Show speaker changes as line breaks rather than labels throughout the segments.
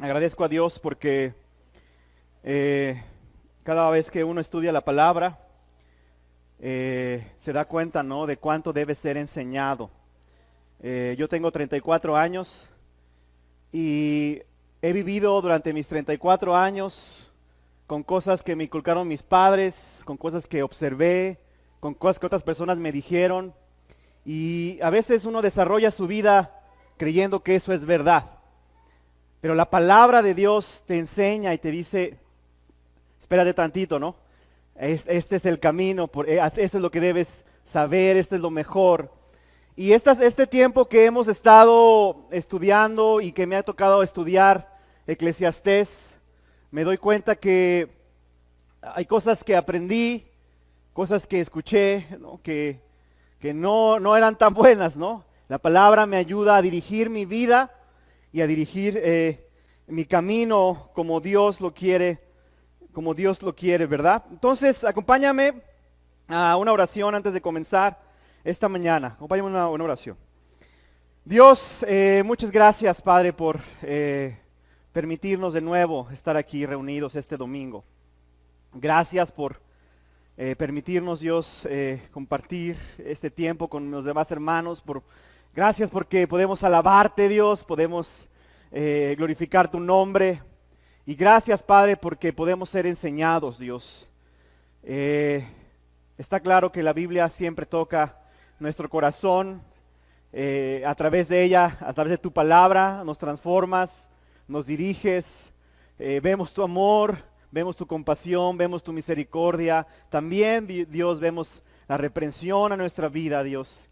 Agradezco a Dios porque cada vez que uno estudia la palabra, se da cuenta, ¿no?, de cuánto debe ser enseñado. Yo tengo 34 años y he vivido durante mis 34 años con cosas que me inculcaron mis padres, con cosas que observé, con cosas que otras personas me dijeron. Y a veces uno desarrolla su vida creyendo que eso es verdad. Pero la palabra de Dios te enseña y te dice, espérate tantito, ¿no? Este es el camino, esto es lo que debes saber, esto es lo mejor. Y este tiempo que hemos estado estudiando y que me ha tocado estudiar Eclesiastés, me doy cuenta que hay cosas que aprendí, cosas que escuché, ¿no?, que no eran tan buenas, ¿no? La palabra me ayuda a dirigir mi vida y a dirigir mi camino como Dios lo quiere, ¿verdad? Entonces, acompáñame a una oración antes de comenzar esta mañana. Acompáñame a una oración. Dios, muchas gracias, Padre, por permitirnos de nuevo estar aquí reunidos este domingo. Gracias por permitirnos, Dios, compartir este tiempo con los demás hermanos. Gracias porque podemos alabarte, Dios, podemos glorificar tu nombre. Y gracias, Padre, porque podemos ser enseñados, Dios. Está claro que la Biblia siempre toca nuestro corazón. A través de ella, a través de tu palabra, nos transformas, nos diriges. Vemos tu amor, vemos tu compasión, vemos tu misericordia. También, Dios, vemos la reprensión a nuestra vida, Dios.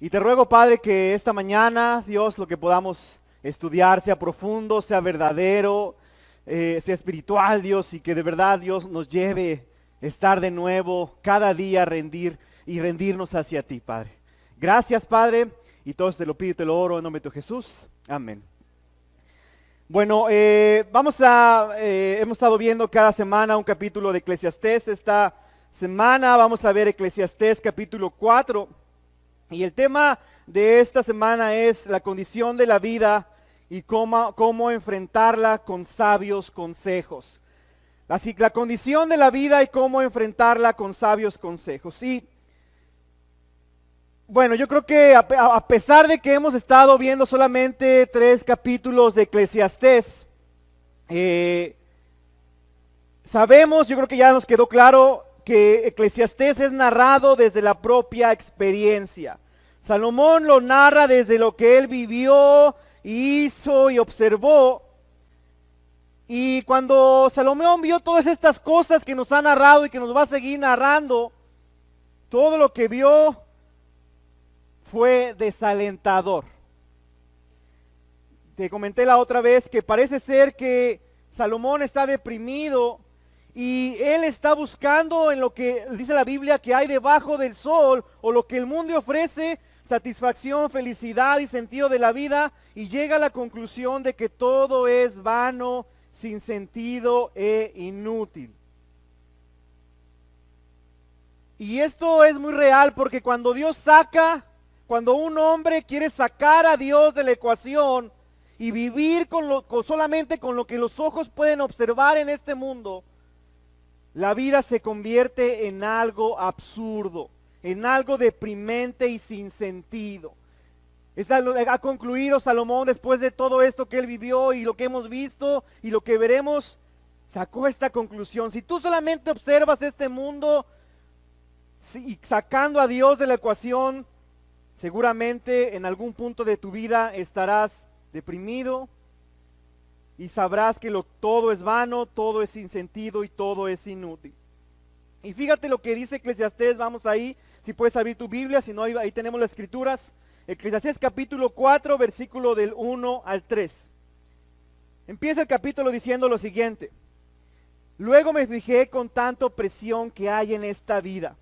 Y te ruego, Padre, que esta mañana, Dios, lo que podamos estudiar sea profundo, sea verdadero, sea espiritual, Dios, y que de verdad, Dios, nos lleve a estar de nuevo cada día rendirnos hacia ti, Padre. Gracias, Padre, y todo te lo pido y te lo oro en nombre de Jesús. Amén. Bueno, hemos estado viendo cada semana un capítulo de Eclesiastés. Esta semana vamos a ver Eclesiastés capítulo 4. Y el tema de esta semana es la condición de la vida y cómo enfrentarla con sabios consejos. Así que la condición de la vida y cómo enfrentarla con sabios consejos. Y bueno, yo creo que a pesar de que hemos estado viendo solamente 3 capítulos de Eclesiastés, sabemos, yo creo que ya nos quedó claro que Eclesiastés es narrado desde la propia experiencia. Salomón lo narra desde lo que él vivió, hizo y observó. Y cuando Salomón vio todas estas cosas que nos ha narrado y que nos va a seguir narrando, todo lo que vio fue desalentador. Te comenté la otra vez que parece ser que Salomón está deprimido y él está buscando en lo que dice la Biblia que hay debajo del sol o lo que el mundo ofrece, satisfacción, felicidad y sentido de la vida, y llega a la conclusión de que todo es vano, sin sentido e inútil. Y esto es muy real porque cuando cuando un hombre quiere sacar a Dios de la ecuación y vivir solamente con lo que los ojos pueden observar en este mundo, la vida se convierte en algo absurdo, en algo deprimente y sin sentido. Ha concluido Salomón después de todo esto que él vivió y lo que hemos visto y lo que veremos, sacó esta conclusión. Si tú solamente observas este mundo y sacando a Dios de la ecuación, seguramente en algún punto de tu vida estarás deprimido y sabrás que todo es vano, todo es sin sentido y todo es inútil. Y fíjate lo que dice Eclesiastés, vamos ahí, si puedes abrir tu Biblia, si no ahí tenemos las escrituras. Eclesiastés capítulo 4, versículo del 1 al 3. Empieza el capítulo diciendo lo siguiente: luego me fijé con tanta opresión que hay en esta vida.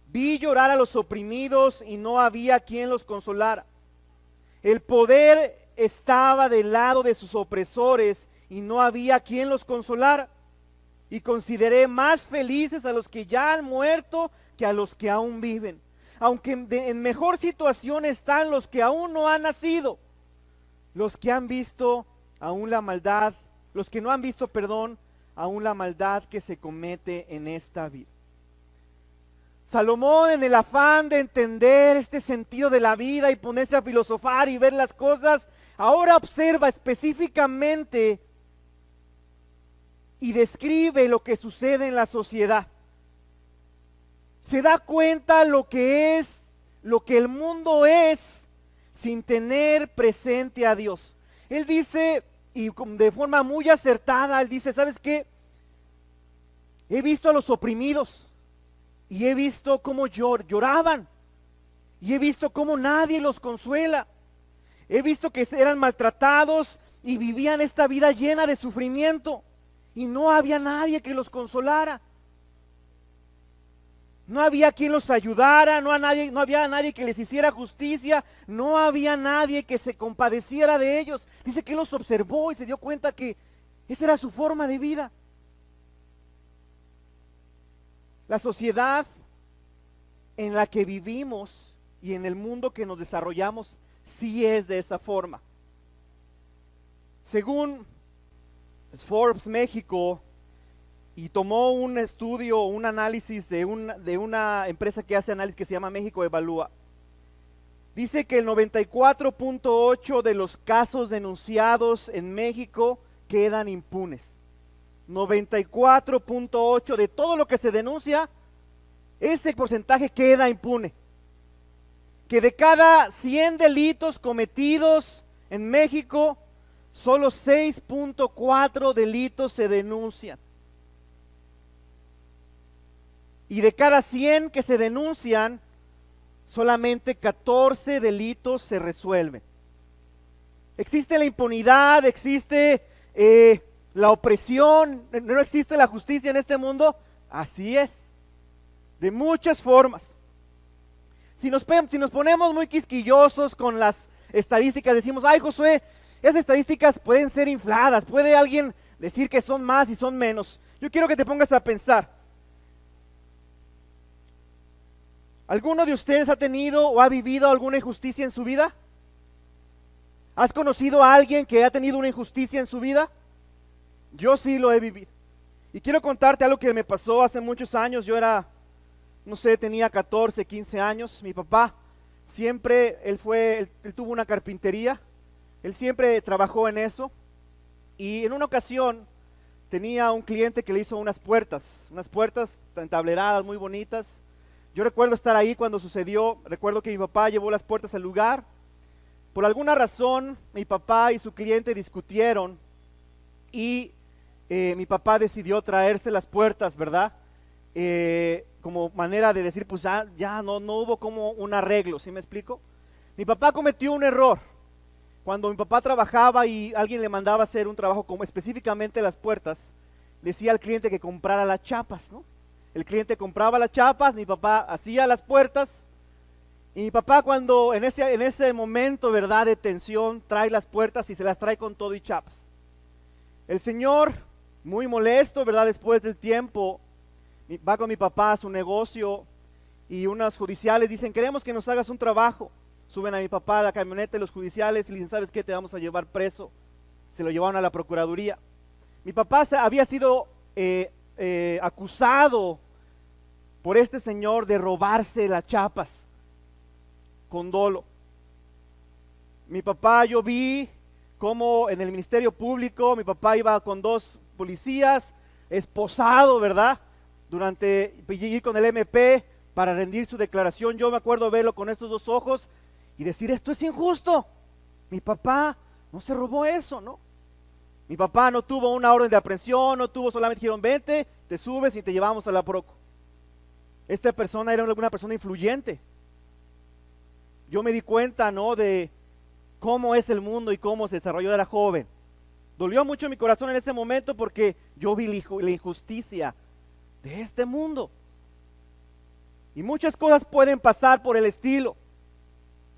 Vi llorar a los oprimidos y no había quien los consolara. El poder estaba del lado de sus opresores y no había quien los consolara. Y consideré más felices a los que ya han muerto que a los que aún viven. Aunque en mejor situación están los que aún no han nacido, los que han visto aún la maldad los que no han visto perdón, aún la maldad que se comete en esta vida. Salomón, en el afán de entender este sentido de la vida y ponerse a filosofar y ver las cosas, ahora observa específicamente y describe lo que sucede en la sociedad. Se da cuenta lo que es, lo que el mundo es, sin tener presente a Dios. Él dice, y de forma muy acertada, él dice, ¿sabes qué? He visto a los oprimidos y he visto cómo lloraban y he visto cómo nadie los consuela. He visto que eran maltratados y vivían esta vida llena de sufrimiento y no había nadie que los consolara. No había quien los ayudara, no había nadie que les hiciera justicia, no había nadie que se compadeciera de ellos. Dice que él los observó y se dio cuenta que esa era su forma de vida. La sociedad en la que vivimos y en el mundo que nos desarrollamos sí es de esa forma. Según Forbes México, y tomó un estudio, un análisis de una empresa que hace análisis que se llama México Evalúa. Dice que el 94.8 de los casos denunciados en México quedan impunes. 94.8 de todo lo que se denuncia, ese porcentaje queda impune. Que de cada 100 delitos cometidos en México, solo 6.4 delitos se denuncian. Y de cada 100 que se denuncian, solamente 14 delitos se resuelven. Existe la impunidad, existe la opresión, no existe la justicia en este mundo. Así es, de muchas formas. Si nos ponemos muy quisquillosos con las estadísticas, decimos, ay Josué, esas estadísticas pueden ser infladas, puede alguien decir que son más y son menos. Yo quiero que te pongas a pensar. ¿Alguno de ustedes ha tenido o ha vivido alguna injusticia en su vida? ¿Has conocido a alguien que ha tenido una injusticia en su vida? Yo sí lo he vivido. Y quiero contarte algo que me pasó hace muchos años. Yo era, no sé, tenía 14, 15 años. Mi papá siempre, él tuvo una carpintería. Él siempre trabajó en eso. Y en una ocasión tenía un cliente que le hizo unas puertas entableradas, muy bonitas. Yo recuerdo estar ahí cuando sucedió, recuerdo que mi papá llevó las puertas al lugar. Por alguna razón, mi papá y su cliente discutieron y mi papá decidió traerse las puertas, ¿verdad? Como manera de decir, pues ya no hubo como un arreglo, ¿sí me explico? Mi papá cometió un error. Cuando mi papá trabajaba y alguien le mandaba hacer un trabajo como específicamente las puertas, decía al cliente que comprara las chapas, ¿no? El cliente compraba las chapas, mi papá hacía las puertas y mi papá cuando en ese momento, ¿verdad?, de tensión, trae las puertas y se las trae con todo y chapas. El señor, muy molesto, ¿verdad?, después del tiempo, va con mi papá a su negocio y unos judiciales dicen, queremos que nos hagas un trabajo. Suben a mi papá a la camioneta de los judiciales y le dicen, ¿sabes qué? Te vamos a llevar preso. Se lo llevaron a la procuraduría. Mi papá había sido acusado por este señor de robarse las chapas con dolo. Mi papá, yo vi cómo en el Ministerio Público mi papá iba con 2 policías, esposado, ¿verdad? Ir con el MP para rendir su declaración. Yo me acuerdo verlo con estos 2 ojos y decir, esto es injusto. Mi papá no se robó eso, ¿no? Mi papá no tuvo una orden de aprehensión, solamente dijeron, vente, te subes y te llevamos a la proco. Esta persona era una persona influyente. Yo me di cuenta, ¿no?, de cómo es el mundo y cómo se desarrolló. Era joven. Dolió mucho mi corazón en ese momento porque yo vi la injusticia de este mundo. Y muchas cosas pueden pasar por el estilo.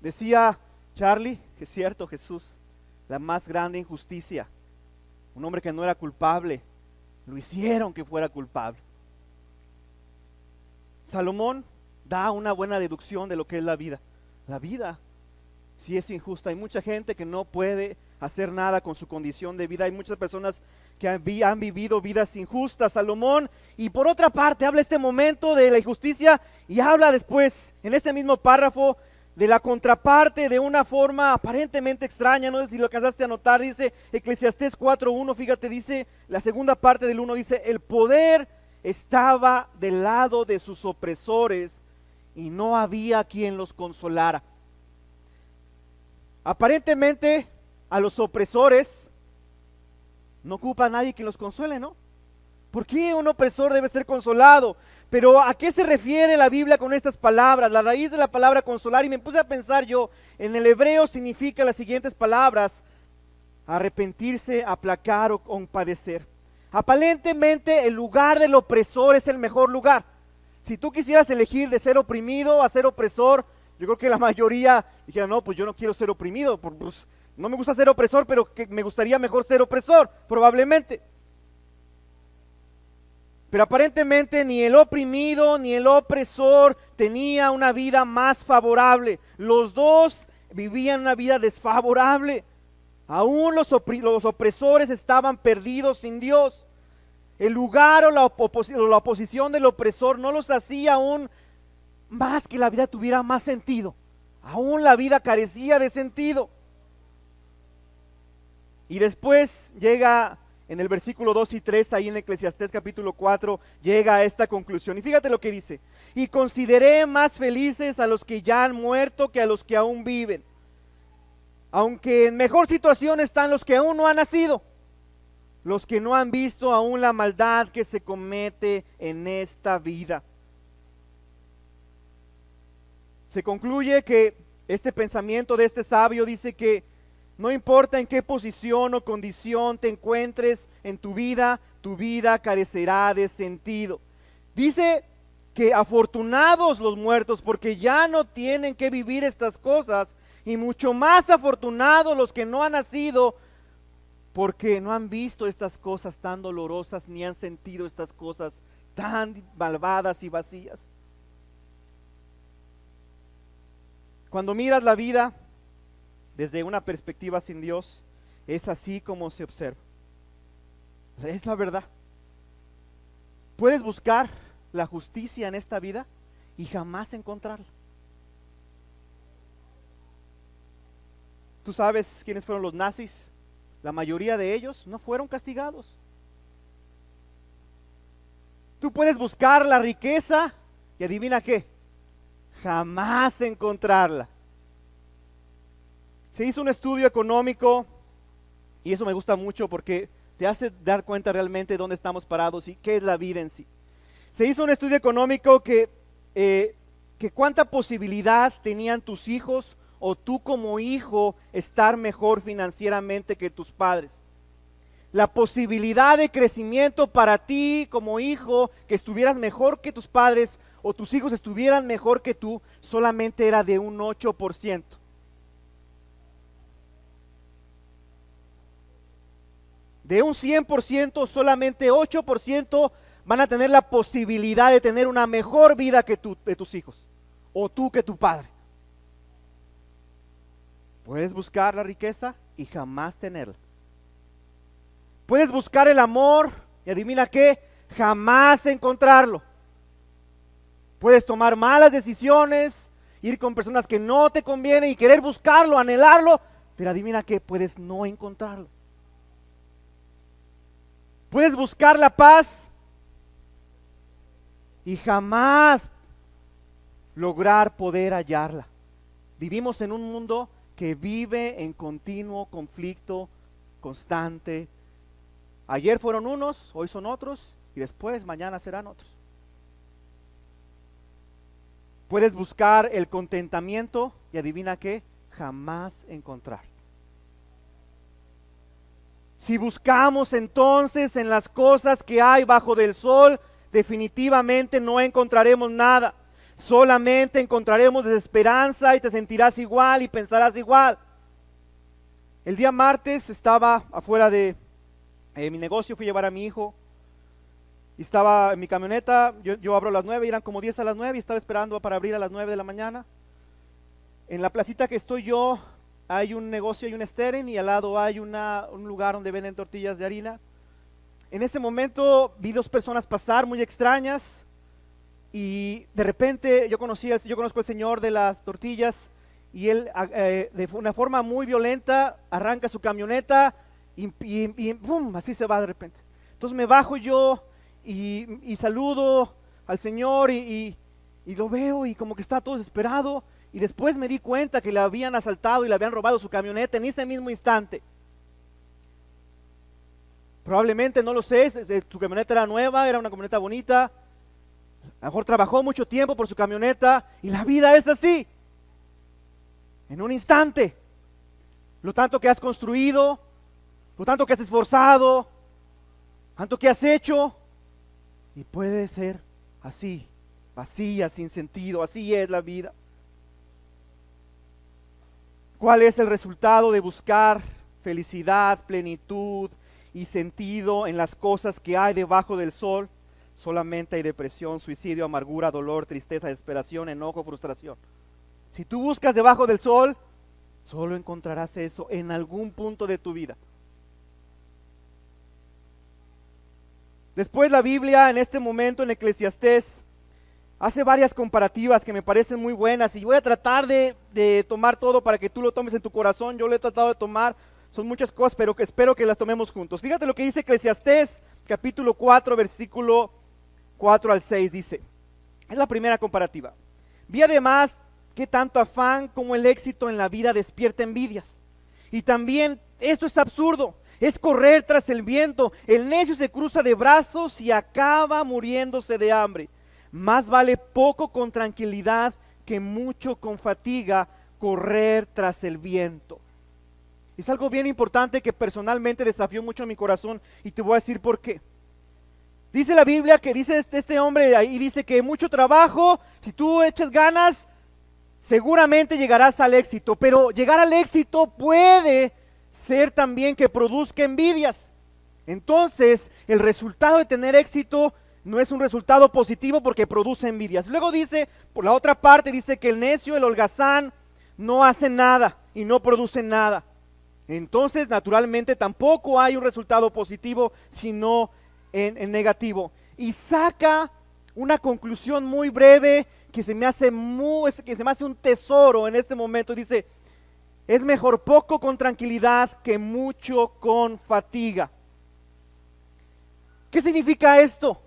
Decía Charlie, que es cierto, Jesús, la más grande injusticia. Un hombre que no era culpable, lo hicieron que fuera culpable. Salomón da una buena deducción de lo que es la vida. La vida si es injusta. Hay mucha gente que no puede hacer nada con su condición de vida. Hay muchas personas que han vivido vidas injustas. Salomón, y por otra parte, habla este momento de la injusticia y habla después, en este mismo párrafo, de la contraparte de una forma aparentemente extraña. No sé si lo alcanzaste a notar, dice Eclesiastés 4:1, fíjate, dice la segunda parte del 1, dice: el poder estaba del lado de sus opresores y no había quien los consolara. Aparentemente a los opresores no ocupa a nadie quien los consuele, ¿no? ¿Por qué un opresor debe ser consolado? Pero ¿a qué se refiere la Biblia con estas palabras? La raíz de la palabra consolar, y me puse a pensar yo, en el hebreo significa las siguientes palabras: arrepentirse, aplacar o compadecer. Aparentemente el lugar del opresor es el mejor lugar. Si tú quisieras elegir de ser oprimido a ser opresor, yo creo que la mayoría dijera: no, pues yo no quiero ser oprimido, pues, no me gusta ser opresor, pero que me gustaría mejor ser opresor, probablemente. Pero aparentemente ni el oprimido ni el opresor tenía una vida más favorable. Los dos vivían una vida desfavorable. Aún los opresores estaban perdidos sin Dios. El lugar o la oposición del opresor no los hacía aún más que la vida tuviera más sentido. Aún la vida carecía de sentido. Y después llega en el versículo 2 y 3, ahí en Eclesiastés capítulo 4, llega a esta conclusión. Y fíjate lo que dice: y consideré más felices a los que ya han muerto que a los que aún viven, aunque en mejor situación están los que aún no han nacido, los que no han visto aún la maldad que se comete en esta vida. Se concluye que este pensamiento de este sabio dice que no importa en qué posición o condición te encuentres en tu vida carecerá de sentido. Dice que afortunados los muertos, porque ya no tienen que vivir estas cosas, y mucho más afortunados los que no han nacido, porque no han visto estas cosas tan dolorosas, ni han sentido estas cosas tan malvadas y vacías. Cuando miras la vida desde una perspectiva sin Dios, es así como se observa. O sea, es la verdad. Puedes buscar la justicia en esta vida y jamás encontrarla. ¿Tú sabes quiénes fueron los nazis? La mayoría de ellos no fueron castigados. Tú puedes buscar la riqueza y adivina qué, jamás encontrarla. Se hizo un estudio económico y eso me gusta mucho porque te hace dar cuenta realmente de dónde estamos parados y qué es la vida en sí. Se hizo un estudio económico que cuánta posibilidad tenían tus hijos o tú como hijo estar mejor financieramente que tus padres. La posibilidad de crecimiento para ti como hijo, que estuvieras mejor que tus padres o tus hijos estuvieran mejor que tú, solamente era de un 8%. De un 100%, solamente 8% van a tener la posibilidad de tener una mejor vida que tú, de tus hijos, o tú que tu padre. Puedes buscar la riqueza y jamás tenerla. Puedes buscar el amor y adivina qué, jamás encontrarlo. Puedes tomar malas decisiones, ir con personas que no te convienen y querer buscarlo, anhelarlo, pero adivina qué, puedes no encontrarlo. Puedes buscar la paz y jamás lograr poder hallarla. Vivimos en un mundo que vive en continuo conflicto constante. Ayer fueron unos, hoy son otros y después mañana serán otros. Puedes buscar el contentamiento y adivina qué, jamás encontrar. Si buscamos entonces en las cosas que hay bajo del sol, definitivamente no encontraremos nada. Solamente encontraremos desesperanza y te sentirás igual y pensarás igual. El día martes estaba afuera de mi negocio, fui a llevar a mi hijo y estaba en mi camioneta. Yo abro a las 9, eran como 10 a las 9 y estaba esperando para abrir a las 9 de la mañana. En la placita que estoy yo hay un negocio, hay un Steren y al lado hay un lugar donde venden tortillas de harina. En ese momento vi dos personas pasar muy extrañas y de repente yo conozco al señor de las tortillas y él de una forma muy violenta arranca su camioneta y ¡pum! Así se va de repente. Entonces me bajo yo y saludo al señor y lo veo y como que está todo desesperado. Y después me di cuenta que le habían asaltado y le habían robado su camioneta en ese mismo instante. Probablemente, no lo sé, su camioneta era nueva, era una camioneta bonita. A lo mejor trabajó mucho tiempo por su camioneta y la vida es así. En un instante. Lo tanto que has construido, lo tanto que has esforzado, tanto que has hecho. Y puede ser así, vacía, sin sentido, así es la vida. ¿Cuál es el resultado de buscar felicidad, plenitud y sentido en las cosas que hay debajo del sol? Solamente hay depresión, suicidio, amargura, dolor, tristeza, desesperación, enojo, frustración. Si tú buscas debajo del sol, solo encontrarás eso en algún punto de tu vida. Después la Biblia en este momento en Eclesiastés hace varias comparativas que me parecen muy buenas y voy a tratar de tomar todo para que tú lo tomes en tu corazón. Yo lo he tratado de tomar, son muchas cosas, pero que espero que las tomemos juntos. Fíjate lo que dice Eclesiastés, capítulo 4, versículo 4 al 6, dice, es la primera comparativa. Vi además que tanto afán como el éxito en la vida despierta envidias. Y también esto es absurdo, es correr tras el viento. El necio se cruza de brazos y acaba muriéndose de hambre. Más vale poco con tranquilidad que mucho con fatiga correr tras el viento. Es algo bien importante que personalmente desafió mucho a mi corazón y te voy a decir por qué. Dice la Biblia que dice este hombre ahí, dice que mucho trabajo, si tú echas ganas, seguramente llegarás al éxito, pero llegar al éxito puede ser también que produzca envidias. Entonces, el resultado de tener éxito no es un resultado positivo porque produce envidias. Luego dice, por la otra parte, dice que el necio, el holgazán, no hace nada y no produce nada. Entonces, naturalmente, tampoco hay un resultado positivo, sino en negativo. Y saca una conclusión muy breve que se me hace un tesoro en este momento. Dice, es mejor poco con tranquilidad que mucho con fatiga. ¿Qué significa esto?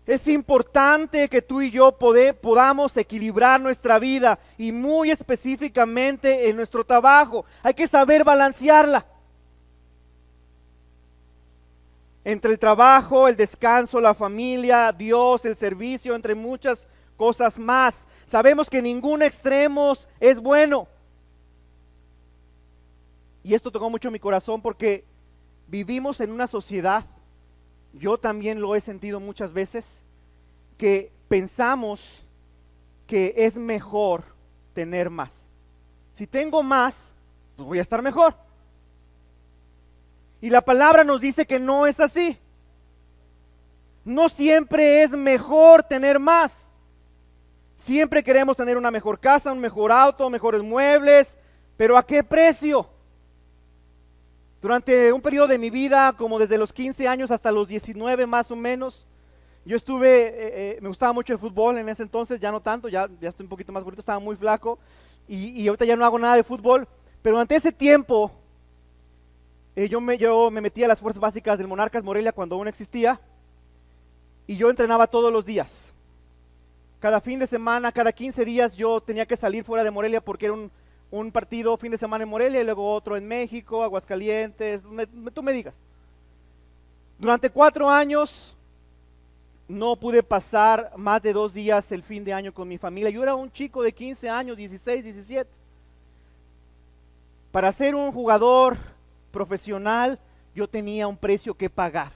Es importante que tú y yo podamos equilibrar nuestra vida y muy específicamente en nuestro trabajo. Hay que saber balancearla. Entre el trabajo, el descanso, la familia, Dios, el servicio, entre muchas cosas más. Sabemos que ningún extremo es bueno. Y esto tocó mucho mi corazón porque vivimos en una sociedad, yo también lo he sentido muchas veces, que pensamos que es mejor tener más. Si tengo más, pues voy a estar mejor. Y la palabra nos dice que no es así. No siempre es mejor tener más. Siempre queremos tener una mejor casa, un mejor auto, mejores muebles, pero ¿a qué precio? Durante un periodo de mi vida, como desde los 15 años hasta los 19 más o menos, yo me gustaba mucho el fútbol en ese entonces, ya no tanto, ya estoy un poquito más gordito, estaba muy flaco y ahorita ya no hago nada de fútbol, pero durante ese tiempo yo me metí a las fuerzas básicas del Monarcas Morelia cuando aún existía y yo entrenaba todos los días. Cada fin de semana, cada 15 días yo tenía que salir fuera de Morelia porque era un partido fin de semana en Morelia y luego otro en México, Aguascalientes, donde tú me digas. Durante 4 años no pude pasar más de 2 días el fin de año con mi familia. Yo era un chico de 15 años, 16, 17. Para ser un jugador profesional, yo tenía un precio que pagar.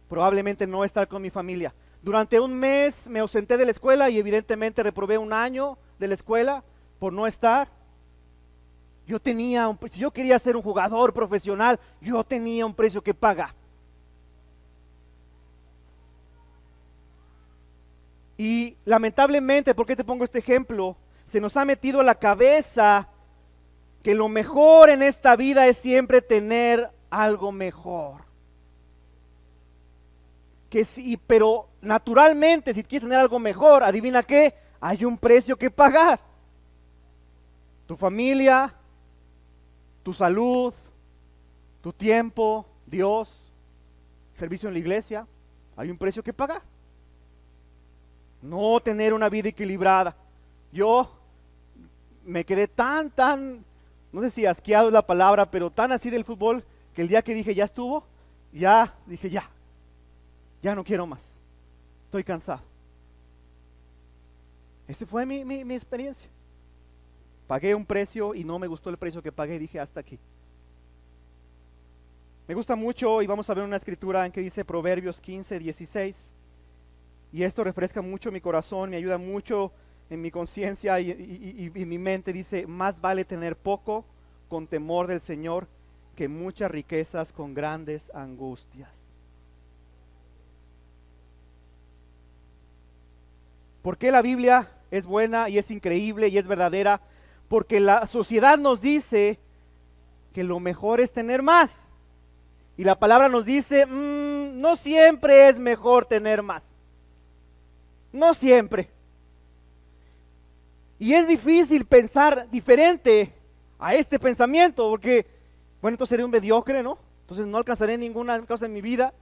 Probablemente no estar con mi familia. Durante un mes me ausenté de la escuela y evidentemente reprobé un año de la escuela por no estar. Si yo quería ser un jugador profesional, yo tenía un precio que pagar. Y lamentablemente, ¿por qué te pongo este ejemplo? se nos ha metido a la cabeza que lo mejor en esta vida es siempre tener algo mejor. Que sí, pero naturalmente, si quieres tener algo mejor, adivina qué, hay un precio que pagar. Tu familia, tu salud, tu tiempo, Dios, servicio en la iglesia, hay un precio que pagar. No tener una vida equilibrada. Yo me quedé tan, no sé si asqueado es la palabra, pero tan así del fútbol, que el día que dije ya estuvo, ya dije ya no quiero más, estoy cansado. Esa fue mi experiencia. Pagué un precio y no me gustó el precio que pagué, dije hasta aquí. Me gusta mucho y vamos a ver una escritura en que dice Proverbios 15:16, y esto refresca mucho mi corazón, me ayuda mucho en mi conciencia y mi mente. Dice: más vale tener poco con temor del Señor que muchas riquezas con grandes angustias. ¿Por qué la Biblia es buena y es increíble y es verdadera? Porque la sociedad nos dice que lo mejor es tener más. Y la palabra nos dice, no siempre es mejor tener más. No siempre. Y es difícil pensar diferente a este pensamiento, porque, bueno, entonces seré un mediocre, ¿no? Entonces no alcanzaré ninguna cosa en mi vida.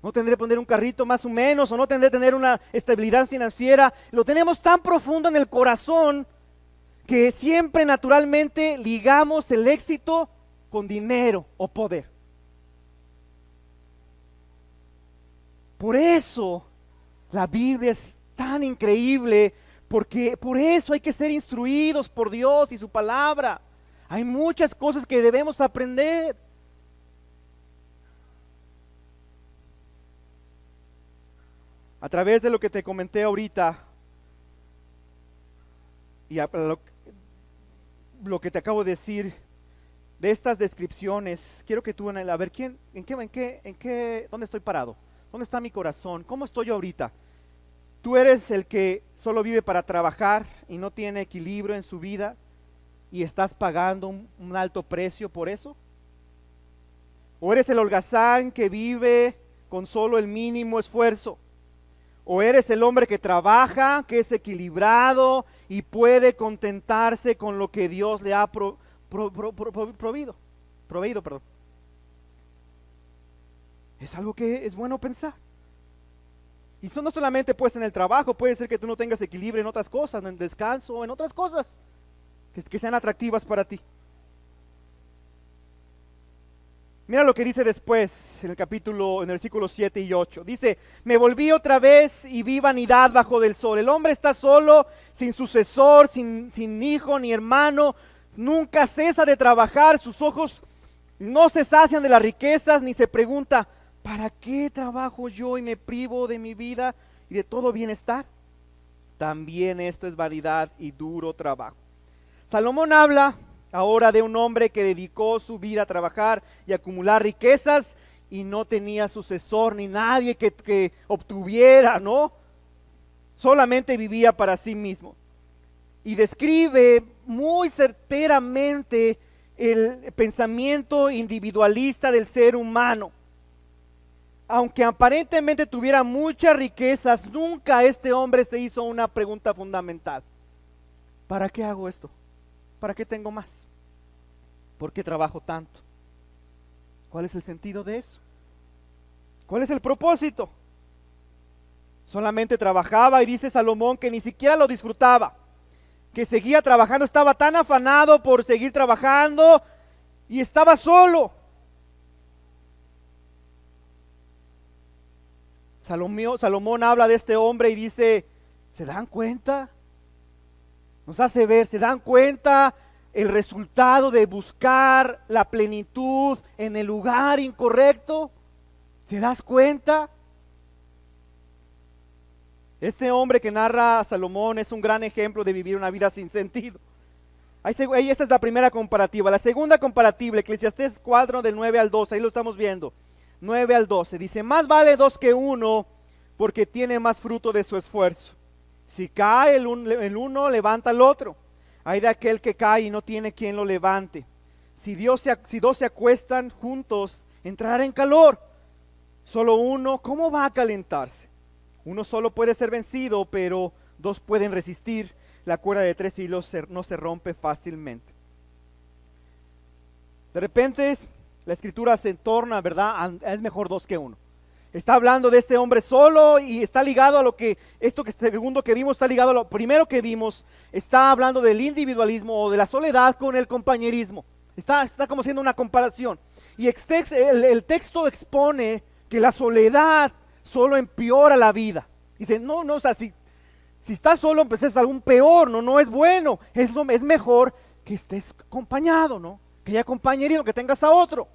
No tendré que poner un carrito más o menos, o no tendré que tener una estabilidad financiera. Lo tenemos tan profundo en el corazón que siempre naturalmente ligamos el éxito con dinero o poder. Por eso la Biblia es tan increíble, porque por eso hay que ser instruidos por Dios y su palabra. Hay muchas cosas que debemos aprender. A través de lo que te comenté ahorita y lo que te acabo de decir, de estas descripciones, quiero que tú, a ver, ¿dónde estoy parado? ¿Dónde está mi corazón? ¿Cómo estoy yo ahorita? ¿Tú eres el que solo vive para trabajar y no tiene equilibrio en su vida y estás pagando un alto precio por eso? ¿O eres el holgazán que vive con solo el mínimo esfuerzo? ¿O eres el hombre que trabaja, que es equilibrado y puede contentarse con lo que Dios le ha proveído? Es algo que es bueno pensar. Y eso no solamente pues en el trabajo, puede ser que tú no tengas equilibrio en otras cosas, en el descanso o en otras cosas que sean atractivas para ti. Mira lo que dice después en el versículos 7 y 8. Dice: me volví otra vez y vi vanidad bajo del sol. El hombre está solo, sin sucesor, sin hijo ni hermano. Nunca cesa de trabajar, sus ojos no se sacian de las riquezas, ni se pregunta: ¿para qué trabajo yo y me privo de mi vida y de todo bienestar? También esto es vanidad y duro trabajo. Salomón habla ahora de un hombre que dedicó su vida a trabajar y acumular riquezas y no tenía sucesor ni nadie que obtuviera, ¿no? Solamente vivía para sí mismo. Y describe muy certeramente el pensamiento individualista del ser humano. Aunque aparentemente tuviera muchas riquezas, nunca este hombre se hizo una pregunta fundamental: ¿para qué hago esto? ¿Para qué tengo más? ¿Por qué trabajo tanto? ¿Cuál es el sentido de eso? ¿Cuál es el propósito? Solamente trabajaba, y dice Salomón que ni siquiera lo disfrutaba, que seguía trabajando, estaba tan afanado por seguir trabajando y estaba solo. Salomón habla de este hombre y dice: ¿se dan cuenta? Nos hace ver, ¿se dan cuenta el resultado de buscar la plenitud en el lugar incorrecto? ¿Te das cuenta? Este hombre que narra Salomón es un gran ejemplo de vivir una vida sin sentido. Ahí esta es la primera comparativa. La segunda comparativa, Eclesiastés 4 del 9 al 12, ahí lo estamos viendo. 9 al 12, dice: más vale dos que uno, porque tiene más fruto de su esfuerzo. Si cae el uno, levanta al otro. Hay de aquel que cae y no tiene quien lo levante. Si dos se acuestan juntos, entrarán en calor. Solo uno, ¿cómo va a calentarse? Uno solo puede ser vencido, pero dos pueden resistir. La cuerda de 3 hilos no se rompe fácilmente. De repente la escritura se torna, ¿verdad? Es mejor dos que uno. Está hablando de este hombre solo y está ligado a esto segundo que vimos, está ligado a lo primero que vimos. Está hablando del individualismo o de la soledad con el compañerismo. Está como haciendo una comparación. Y el texto expone que la soledad solo empeora la vida. Dice, no, o sea, si estás solo, pues es algún peor, no es bueno. Es mejor que estés acompañado, ¿no? Que haya compañerismo, que tengas a otro.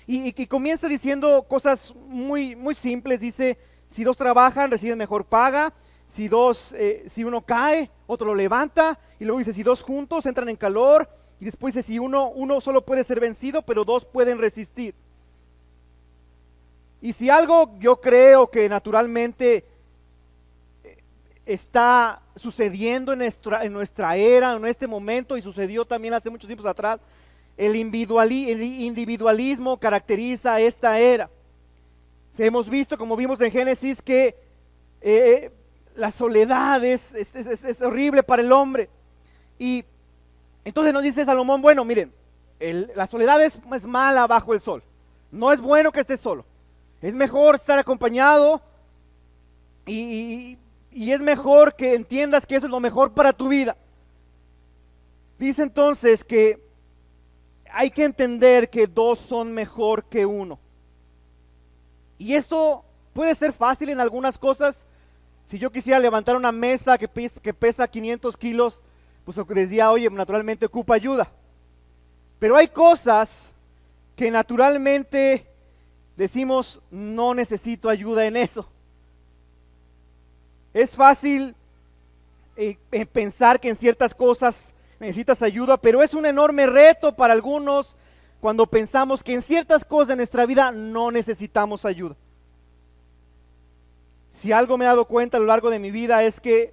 Y comienza diciendo cosas muy, muy simples. Dice, si dos trabajan, reciben mejor paga. Si uno cae, otro lo levanta. Y luego dice, si dos juntos entran en calor. Y después dice, si uno solo puede ser vencido, pero dos pueden resistir. Y si algo yo creo que naturalmente está sucediendo en nuestra era, en este momento, y sucedió también hace muchos tiempos atrás, el individualismo caracteriza esta era. Hemos visto, como vimos en Génesis, que la soledad es horrible para el hombre. Y entonces nos dice Salomón, bueno, miren, la soledad es mala bajo el sol. No es bueno que estés solo. Es mejor estar acompañado y es mejor que entiendas que eso es lo mejor para tu vida. Dice entonces que hay que entender que dos son mejor que uno. Y esto puede ser fácil en algunas cosas. Si yo quisiera levantar una mesa que pesa 500 kilos, pues decía, oye, naturalmente ocupa ayuda. Pero hay cosas que naturalmente decimos, no necesito ayuda en eso. Es fácil pensar que en ciertas cosas necesitas ayuda, pero es un enorme reto para algunos cuando pensamos que en ciertas cosas de nuestra vida no necesitamos ayuda. Si algo me he dado cuenta a lo largo de mi vida es que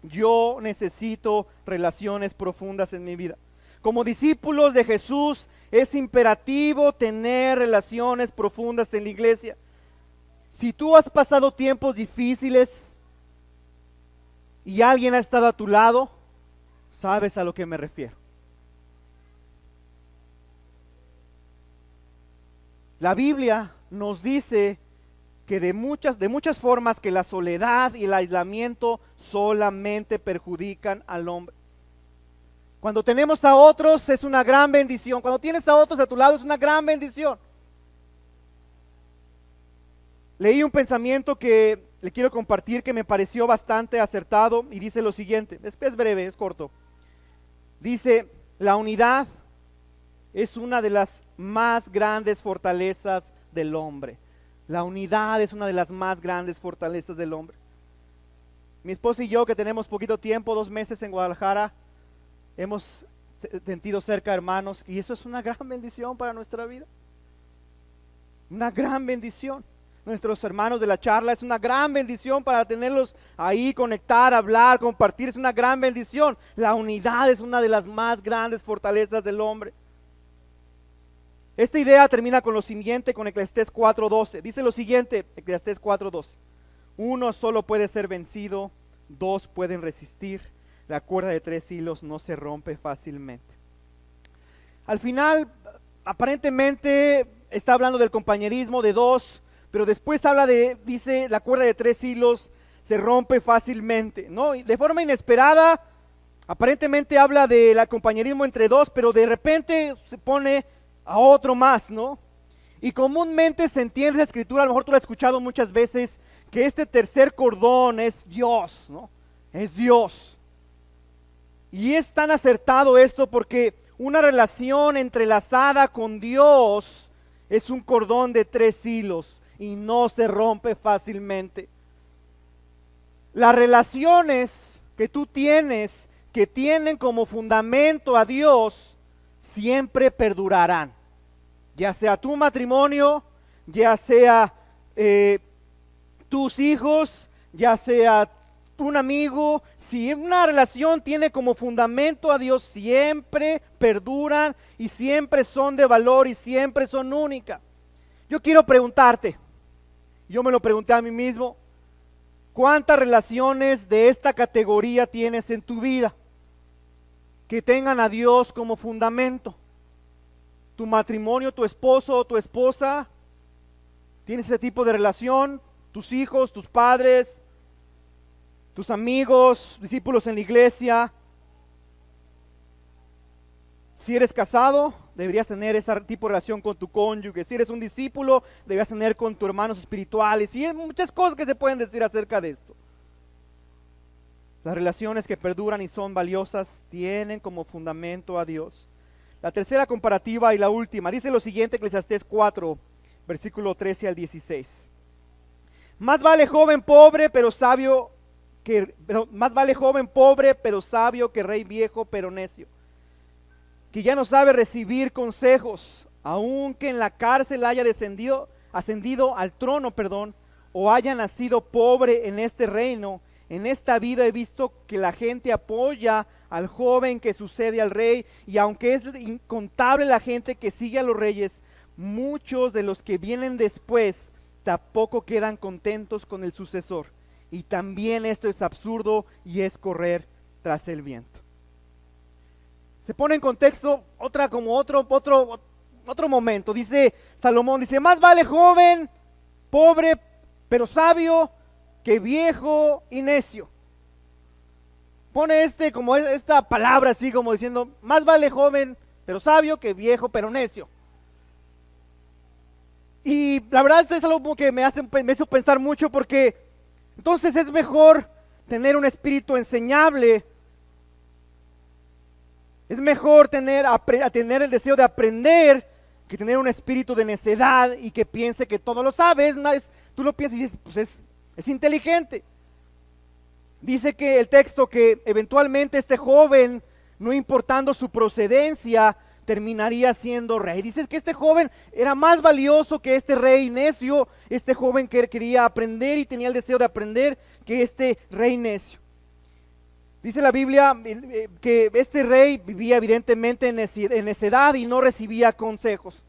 yo necesito relaciones profundas en mi vida. Como discípulos de Jesús es imperativo tener relaciones profundas en la iglesia. Si tú has pasado tiempos difíciles y alguien ha estado a tu lado, sabes a lo que me refiero. La Biblia nos dice que de muchas formas que la soledad y el aislamiento solamente perjudican al hombre. Cuando tenemos a otros es una gran bendición. Cuando tienes a otros a tu lado es una gran bendición. Leí un pensamiento que le quiero compartir que me pareció bastante acertado y dice lo siguiente, es breve, es corto. Dice, la unidad es una de las más grandes fortalezas del hombre. La unidad es una de las más grandes fortalezas del hombre. Mi esposa y yo, que tenemos poquito tiempo, 2 meses en Guadalajara, hemos sentido cerca hermanos y eso es una gran bendición para nuestra vida. Una gran bendición. Nuestros hermanos de la charla es una gran bendición para tenerlos ahí, conectar, hablar, compartir, es una gran bendición. La unidad es una de las más grandes fortalezas del hombre. Esta idea termina con lo siguiente, con Eclesiastés 4:12. Dice lo siguiente, Eclesiastés 4:12. Uno solo puede ser vencido, dos pueden resistir. La cuerda de 3 hilos no se rompe fácilmente. Al final, aparentemente está hablando del compañerismo de dos, pero después dice, la cuerda de 3 hilos se rompe fácilmente, ¿no? Y de forma inesperada, aparentemente habla del compañerismo entre dos, pero de repente se pone a otro más, ¿no? Y comúnmente se entiende la escritura, a lo mejor tú lo has escuchado muchas veces, que este tercer cordón es Dios, ¿no? Es Dios. Y es tan acertado esto porque una relación entrelazada con Dios es un cordón de 3 hilos y no se rompe fácilmente. Las relaciones que tú tienes, que tienen como fundamento a Dios, siempre perdurarán. Ya sea tu matrimonio, ya sea tus hijos, ya sea un amigo, si una relación tiene como fundamento a Dios, siempre perduran y siempre son de valor y siempre son únicas. Yo quiero preguntarte, yo me lo pregunté a mí mismo, ¿cuántas relaciones de esta categoría tienes en tu vida que tengan a Dios como fundamento? Tu matrimonio, tu esposo o tu esposa, ¿tienes ese tipo de relación? Tus hijos, tus padres, tus amigos, discípulos en la iglesia. Si eres casado, deberías tener ese tipo de relación con tu cónyuge. Si eres un discípulo, deberías tener con tus hermanos espirituales. Y hay muchas cosas que se pueden decir acerca de esto. Las relaciones que perduran y son valiosas tienen como fundamento a Dios. La tercera comparativa y la última, dice lo siguiente, Eclesiastés 4, versículo 13 al 16. Más vale joven pobre, pero sabio más vale joven pobre, pero sabio que rey viejo, pero necio. Que ya no sabe recibir consejos, aunque en la cárcel haya ascendido al trono, o haya nacido pobre en este reino. En esta vida he visto que la gente apoya al joven que sucede al rey, y aunque es incontable la gente que sigue a los reyes, muchos de los que vienen después tampoco quedan contentos con el sucesor. Y también esto es absurdo y es correr tras el viento. Se pone en contexto otro momento. Dice Salomón, dice, más vale joven, pobre, pero sabio, que viejo y necio. Pone como esta palabra así como diciendo, más vale joven, pero sabio, que viejo, pero necio. Y la verdad es algo que me hizo pensar mucho, porque entonces es mejor tener un espíritu enseñable. Es mejor tener el deseo de aprender que tener un espíritu de necedad y que piense que todo lo sabe. Tú lo piensas y dices, pues es inteligente. Dice que el texto que eventualmente este joven, no importando su procedencia, terminaría siendo rey. Dices que este joven era más valioso que este rey necio, este joven que quería aprender y tenía el deseo de aprender, que este rey necio. Dice la Biblia que este rey vivía evidentemente en necedad y no recibía consejos.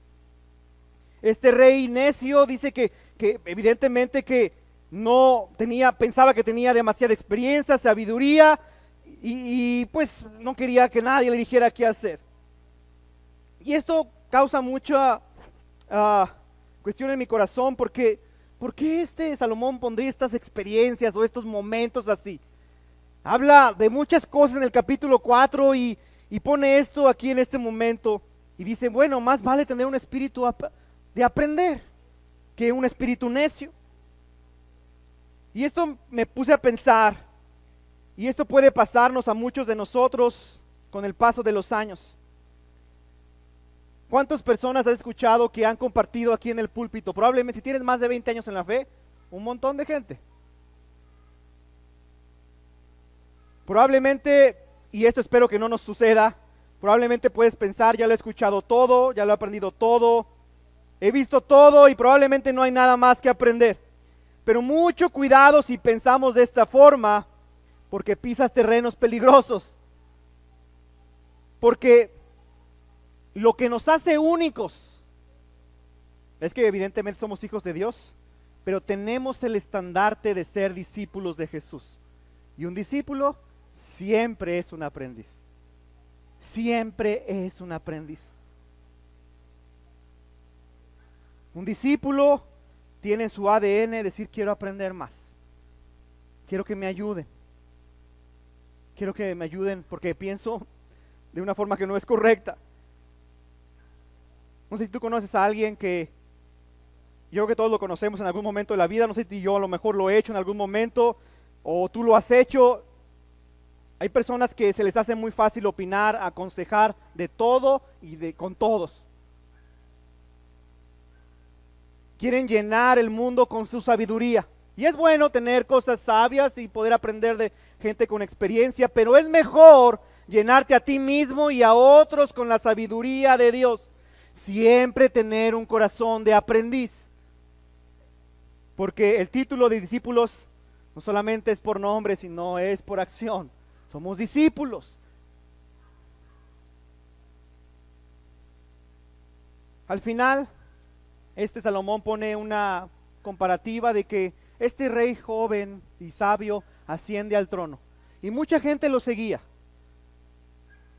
Este rey necio dice que evidentemente que pensaba que tenía demasiada experiencia, sabiduría, y pues no quería que nadie le dijera qué hacer. Y esto causa mucha cuestión en mi corazón, porque ¿por qué Salomón pondría estas experiencias o estos momentos así? Habla de muchas cosas en el capítulo 4 y pone esto aquí en este momento y dice, bueno, más vale tener un espíritu de aprender que un espíritu necio. Y esto me puse a pensar, y esto puede pasarnos a muchos de nosotros con el paso de los años. ¿Cuántas personas has escuchado que han compartido aquí en el púlpito? Probablemente si tienes más de 20 años en la fe, un montón de gente. Probablemente, y esto espero que no nos suceda, probablemente puedes pensar, ya lo he escuchado todo, ya lo he aprendido todo, he visto todo y probablemente no hay nada más que aprender. Pero mucho cuidado si pensamos de esta forma, porque pisas terrenos peligrosos. Porque lo que nos hace únicos es que evidentemente somos hijos de Dios, pero tenemos el estandarte de ser discípulos de Jesús. Y un discípulo siempre es un aprendiz. Siempre es un aprendiz. Un discípulo tiene en su ADN decir, quiero aprender más. Quiero que me ayuden. Quiero que me ayuden porque pienso de una forma que no es correcta. No sé si tú conoces a alguien que, yo creo que todos lo conocemos en algún momento de la vida, no sé si yo a lo mejor lo he hecho en algún momento, o tú lo has hecho. Hay personas que se les hace muy fácil opinar, aconsejar de todo y con todos. Quieren llenar el mundo con su sabiduría. Y es bueno tener cosas sabias y poder aprender de gente con experiencia, pero es mejor llenarte a ti mismo y a otros con la sabiduría de Dios. Siempre tener un corazón de aprendiz. Porque el título de discípulos No solamente es por nombre, sino es por acción. Somos discípulos. Al final, Salomón pone una comparativa de que este rey joven y sabio asciende al trono. Y mucha gente lo seguía.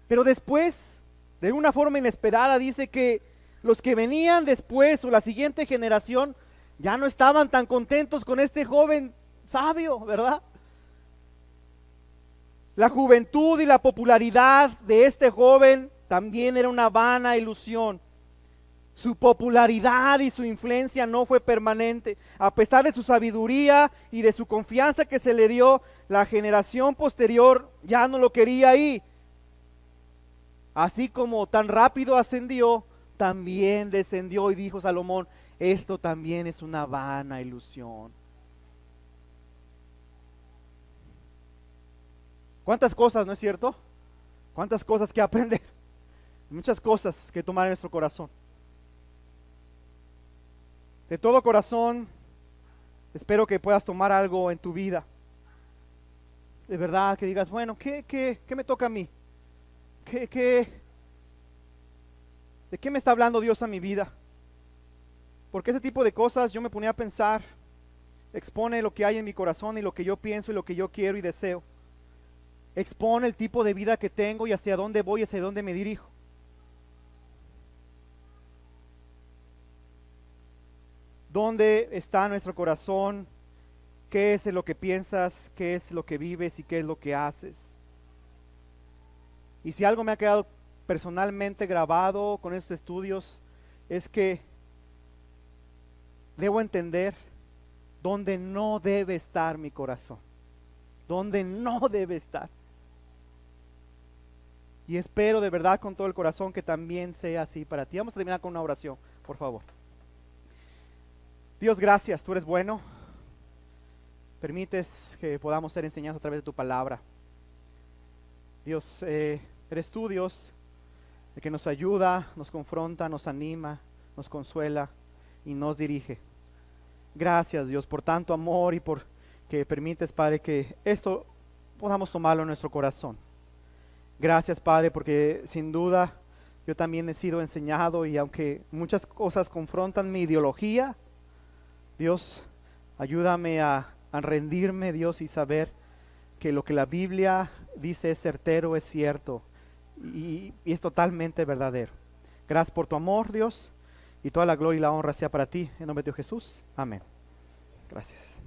Pero después, de una forma inesperada, dice que los que venían después o la siguiente generación ya no estaban tan contentos con este joven sabio, ¿verdad? La juventud y la popularidad de este joven también era una vana ilusión. Su popularidad y su influencia no fue permanente. A pesar de su sabiduría y de su confianza que se le dio, la generación posterior ya no lo quería ahí. Así como tan rápido ascendió, también descendió, y dijo Salomón, esto también es una vana ilusión. ¿Cuántas cosas, no es cierto? ¿Cuántas cosas que aprender? Muchas cosas que tomar en nuestro corazón. De todo corazón, espero que puedas tomar algo en tu vida. De verdad, que digas, bueno, ¿qué me toca a mí? ¿De qué me está hablando Dios a mi vida? Porque ese tipo de cosas yo me ponía a pensar, expone lo que hay en mi corazón y lo que yo pienso y lo que yo quiero y deseo. Expone el tipo de vida que tengo y hacia dónde voy, hacia dónde me dirijo. ¿Dónde está nuestro corazón? ¿Qué es lo que piensas? ¿Qué es lo que vives? ¿Y qué es lo que haces? Y si algo me ha quedado personalmente grabado con estos estudios, es que debo entender dónde no debe estar mi corazón. Dónde no debe estar. Y espero de verdad con todo el corazón que también sea así para ti. Vamos a terminar con una oración, por favor. Dios, gracias, tú eres bueno. Permites que podamos ser enseñados a través de tu palabra. Dios, eres tú, Dios, el que nos ayuda, nos confronta, nos anima, nos consuela y nos dirige. Gracias, Dios, por tanto amor y por que permites, Padre, que esto podamos tomarlo en nuestro corazón. Gracias, Padre, porque sin duda yo también he sido enseñado, y aunque muchas cosas confrontan mi ideología, Dios, ayúdame a rendirme, Dios, y saber que lo que la Biblia dice es certero, es cierto y es totalmente verdadero. Gracias por tu amor, Dios, y toda la gloria y la honra sea para ti, en nombre de Jesús. Amén. Gracias.